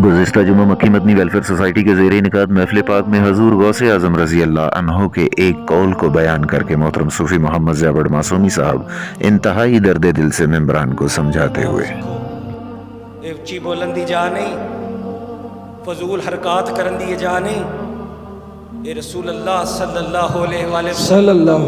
गुज़िश्ता जुमा मक्की Madani welfare society के ज़ेरे इनकाद महफ़िल पाक में हज़ूर गौसे आज़म रज़ी अल्लाह अन्हो के एक कौल को बयान करके मोहतरम सूफ़ी मोहम्मद ज़ियाबड़ मासूमी साहब इंतहाई दर्द दिल से मेंबरान को समझाते हुए, उच्ची बोलन दी जा नहीं, फजूल हरकत करन दी जा नहीं। ये रसूल अल्लाह सल्लल्लाहु अलैहि वसल्लम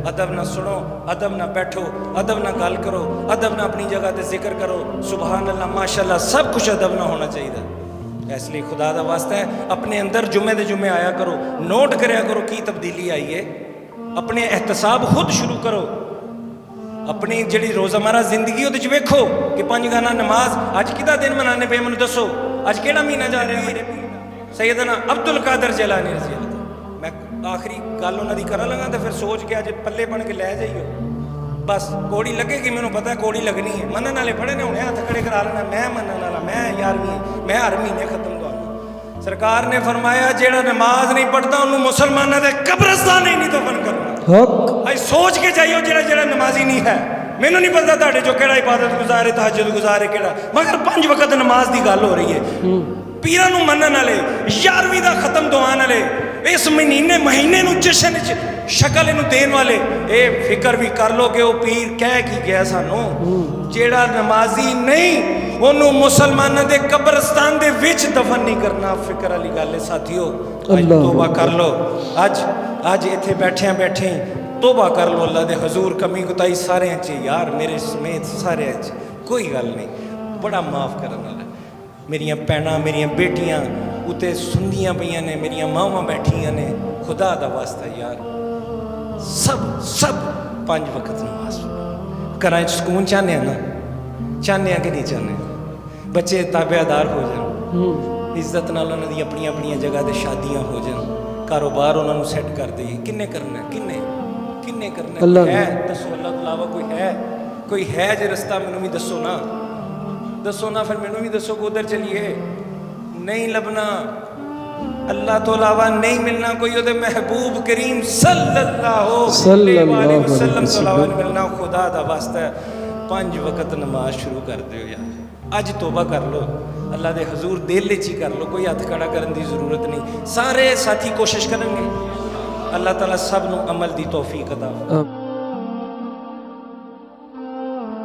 अदब ना सुनो, अदब ना बैठो, अदब ना गल करो, अदब ना अपनी जगह ते जिक्र करो। सुभान अल्लाह माशाअल्लाह सब कुछ अदब ना होना चाहिए। इसलिए खुदा दा वास्ता है अपने अंदर जुमे दे जुमे आया करो, नोट करया करो की तब्दीली आई है। अपने एहतसाब खुद शुरू करो। अपनी जी रोज़मर्रा जिंदगी वो वेखो कि 5 गाना नमाज अज कि दिन मनाने पे मैं दसो, अज कि महीना जा रहा है। सैयदना अब्दुल कादर जिलानी रज़ी अल्लाह, मैं आखिरी गल उन्होंने करा लगा तो फिर सोच के अज पल्ले बन के लै जाइयो। बस कोड़ी लगेगी, मैंने पता है कोड़ी लगनी है। मनन वाले पढ़े ने होने हथ खड़े करा लेना, मैं मनन वाला, मैं 11वीं, मैं हर महीने खत्म करना। सरकार ने फरमाया जेड़ा नमाज नहीं पढ़ता उन्होंने मुसलमानों के कब्रस्तान ही नहीं दफन करना। सोच के जाइयो जेड़ा जेड़ा नमाजी नहीं है। मैनू नहीं पता तुहाडे जो केड़ा इबादत गुजार है, तहज्जुद गुजार है केड़ा, मगर 5 वक्त नमाज की गल हो रही है। पीरां नूं मनन वाले, 11वीं का खत्म दुआन वाले, इस महीने नूं जशन शक्ल इनू देन वाले, ये फिक्र भी कर लो कि वह पीर कह की गया सानू जेड़ा नमाजी नहीं उन्होंने मुसलमानों के कब्रस्तान दे विच दफन नहीं करना। फिक्र वाली गल है साथियों, तोबा कर लो। अज इत्थे बैठे बैठे तोबा कर लो अल्लाह दे हजूर। कमी कुताई सारे यार मेरे समेत सारे कोई गल नहीं, बड़ा माफ़ करने वाला। मेरिया भैनां मेरिया बेटियां उत्ते सुनदियां पईयां ने, मेरिया मावां बैठियां ने। खुदा दा वास्ता यार सब 5 वक्त नमाज घर सुकून चाहने ना, चाहने कि नहीं चाहने? बच्चे ताबेदार हो जाए, इज्जत नाल उन्हां दी अपनी अपनी जगह ते शादियां हो जाए, कारोबार उन्होंने सैट कर दे। किन्ने करना, किन्ने करना है? दसो अल्लाह तो अलावा कोई है जो रस्ता मैनू भी दसो ना, फिर मैनू भी दसो कि उधर चलिए। नहीं लभना, अल्लाह तो अलावा नहीं मिलना कोई, उहदे महबूब करीम सल्लल्लाहु अलैहि वसल्लम तो अलावा नहीं मिलना। खुदा दा वास्ता 5 वक्त नमाज शुरू कर दो यार। अज तोबा कर लो, अल्लाह दे हजूर दिल च ही कर लो, कोई हथ खड़ा करने की जरूरत नहीं। सारे साथी कोशिश करेंगे, अल्लाह ताला सब नूं अमल दी तौफीक अता